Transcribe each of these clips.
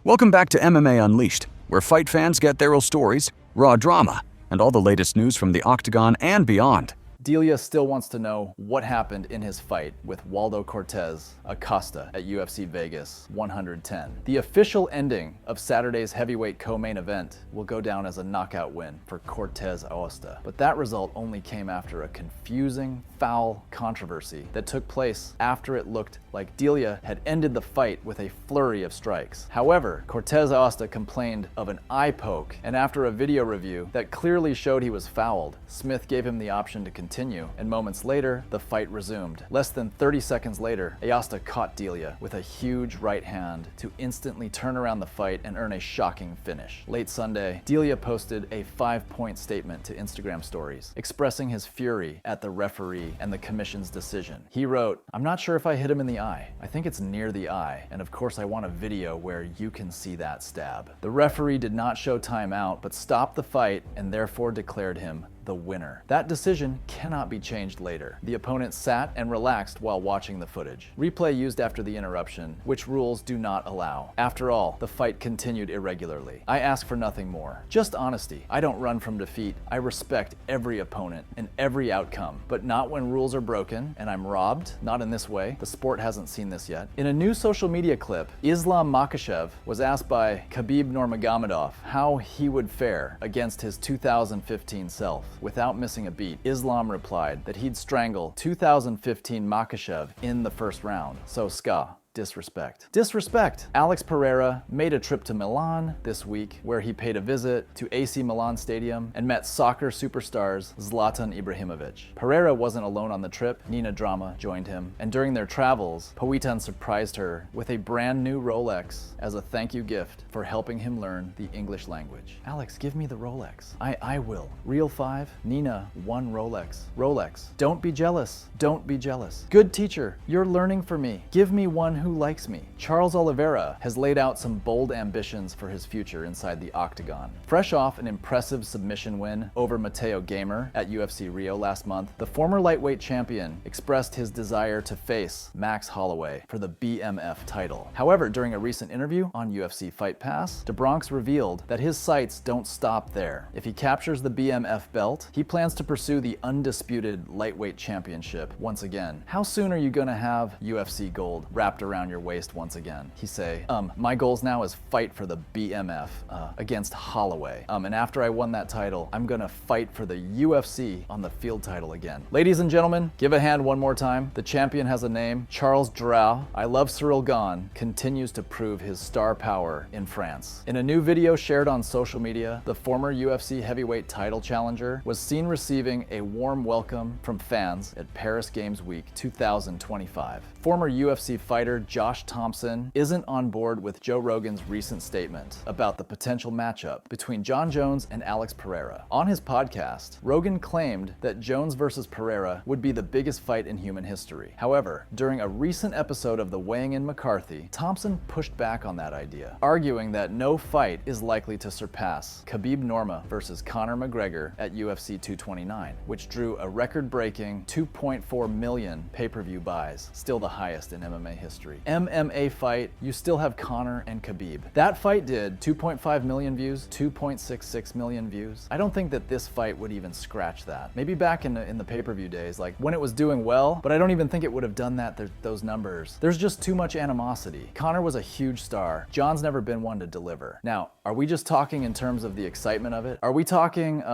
Welcome back to MMA Unleashed, where fight fans get their real stories, raw drama, and all the latest news from the octagon and beyond. Delia still wants to know what happened in his fight with Waldo Cortez Acosta at UFC Vegas 110. The official ending of Saturday's heavyweight co-main event will go down as a knockout win for Cortez Acosta, but that result only came after a confusing, foul controversy that took place after it looked like Delia had ended the fight with a flurry of strikes. However, Cortez Acosta complained of an eye poke, and after a video review that clearly showed he was fouled, Smith gave him the option to continue, and moments later, the fight resumed. Less than 30 seconds later, Acosta caught Delia with a huge right hand to instantly turn around the fight and earn a shocking finish. Late Sunday, Delia posted a 5-point statement to Instagram stories, expressing his fury at the referee and the commission's decision. He wrote, "I'm not sure if I hit him in the eye. I think it's near the eye, and of course I want a video where you can see that stab." The referee did not show timeout, but stopped the fight and therefore declared him the winner. That decision cannot be changed later. The opponent sat and relaxed while watching the footage. Replay used after the interruption, which rules do not allow. After all, the fight continued irregularly. I ask for nothing more. Just honesty. I don't run from defeat. I respect every opponent and every outcome, but not when rules are broken and I'm robbed. Not in this way. The sport hasn't seen this yet. In a new social media clip, Islam Makhachev was asked by Khabib Nurmagomedov how he would fare against his 2015 self. Without missing a beat, Islam replied that he'd strangle 2015 Makhachev in the first round. So ska. Disrespect. Disrespect. Alex Pereira made a trip to Milan this week where he paid a visit to AC Milan Stadium and met soccer superstars Zlatan Ibrahimovic. Pereira wasn't alone on the trip. Nina Drama joined him, and during their travels, Poitin surprised her with a brand new Rolex as a thank you gift for helping him learn the English language. Alex, give me the Rolex. I will. Real 5, Nina, 1 Rolex. Rolex. Don't be jealous. Don't be jealous. Good teacher, you're learning for me. Give me one who likes me. Charles Oliveira has laid out some bold ambitions for his future inside the octagon. Fresh off an impressive submission win over Mateo Gamer at UFC Rio last month, the former lightweight champion expressed his desire to face Max Holloway for the BMF title. However, during a recent interview on UFC Fight Pass, DeBronx revealed that his sights don't stop there. If he captures the BMF belt, he plans to pursue the undisputed lightweight championship once again. How soon are you gonna have UFC gold wrapped around your waist once again? He say, my goals now is fight for the BMF against Holloway. And after I won that title, I'm gonna fight for the UFC on the field title again. Ladies and gentlemen, give a hand one more time. The champion has a name. Charles Drau, I love Cyril Gane, continues to prove his star power in France. In a new video shared on social media, the former UFC heavyweight title challenger was seen receiving a warm welcome from fans at Paris Games Week 2025. Former UFC fighter Josh Thompson isn't on board with Joe Rogan's recent statement about the potential matchup between Jon Jones and Alex Pereira. On his podcast, Rogan claimed that Jones versus Pereira would be the biggest fight in human history. However, during a recent episode of the Weighing In McCarthy, Thompson pushed back on that idea, arguing that no fight is likely to surpass Khabib Norma versus Conor McGregor at UFC 229, which drew a record-breaking 2.4 million pay-per-view buys, still the highest in MMA history. MMA fight, you still have Conor and Khabib. That fight did 2.5 million views, 2.66 million views. I don't think that this fight would even scratch that. Maybe back in the pay-per-view days, like when it was doing well, but I don't even think it would have done that, those numbers. There's just too much animosity. Conor was a huge star. John's never been one to deliver. Now, are we just talking in terms of the excitement of it? Are we talking,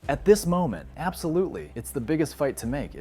at this moment, absolutely, it's the biggest fight to make.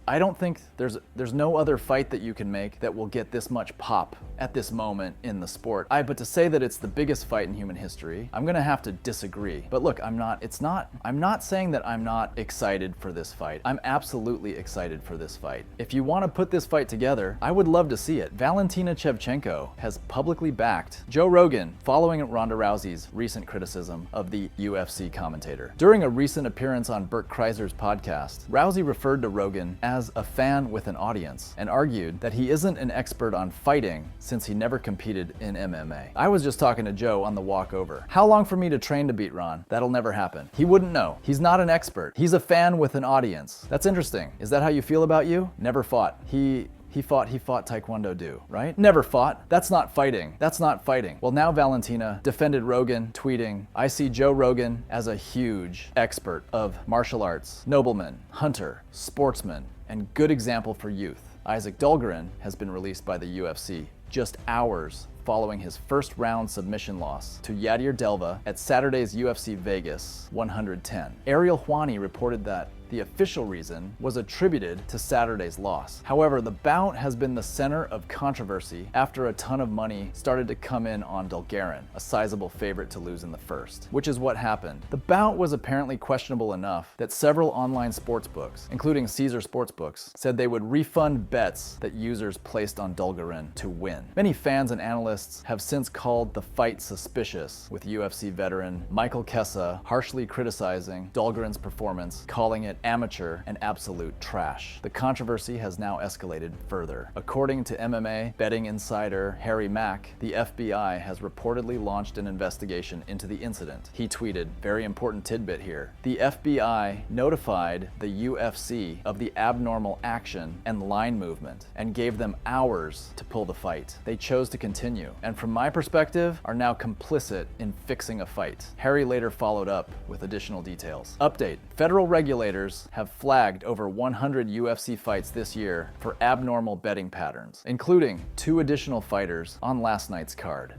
I don't think there's no other fight that you can make that will get this much pop at this moment in the sport. But to say that it's the biggest fight in human history, I'm gonna have to disagree. But look, I'm not saying that I'm not excited for this fight. I'm absolutely excited for this fight. If you want to put this fight together, I would love to see it. Valentina Shevchenko has publicly backed Joe Rogan following Ronda Rousey's recent criticism of the UFC commentator. During a recent appearance on Bert Kreiser's podcast, Rousey referred to Rogan as a fan with an audience and argued that he isn't an expert on fighting since he never competed in MMA. I was just talking to Joe on the walk over. How long for me to train to beat Ron? That'll never happen. He wouldn't know. He's not an expert. He's a fan with an audience. That's interesting. Is that how you feel about you? Never fought. He He fought Taekwondo do, right? Never fought. That's not fighting. That's not fighting. Well, now Valentina defended Rogan, tweeting, "I see Joe Rogan as a huge expert of martial arts, nobleman, hunter, sportsman, and good example for youth." Isaac Dulgarin has been released by the UFC just hours following his first round submission loss to Yadir Delva at Saturday's UFC Vegas 110. Ariel Hwani reported that the official reason was attributed to Saturday's loss. However, the bout has been the center of controversy after a ton of money started to come in on Dulgarin, a sizable favorite to lose in the first, which is what happened. The bout was apparently questionable enough that several online sportsbooks, including Caesar Sportsbooks, said they would refund bets that users placed on Dulgarin to win. Many fans and analysts have since called the fight suspicious, with UFC veteran Michael Kessa harshly criticizing Dulgarin's performance, calling it amateur and absolute trash. The controversy has now escalated further. According to MMA betting insider Harry Mack, the FBI has reportedly launched an investigation into the incident. He tweeted, very important tidbit here, "The FBI notified the UFC of the abnormal action and line movement and gave them hours to pull the fight. They chose to continue, and from my perspective, are now complicit in fixing a fight." Harry later followed up with additional details. Update: federal regulators have flagged over 100 UFC fights this year for abnormal betting patterns, including 2 additional fighters on last night's card.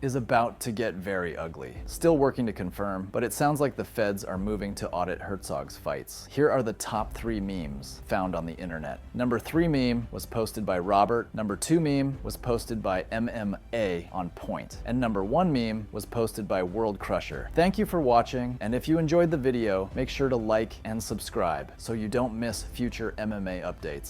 Is about to get very ugly. Still working to confirm, but it sounds like the feds are moving to audit Herzog's fights. Here are the top 3 memes found on the internet. Number 3 meme was posted by Robert. Number 2 meme was posted by MMA on Point. And number 1 meme was posted by World Crusher. Thank you for watching, and if you enjoyed the video, make sure to like and subscribe so you don't miss future MMA updates.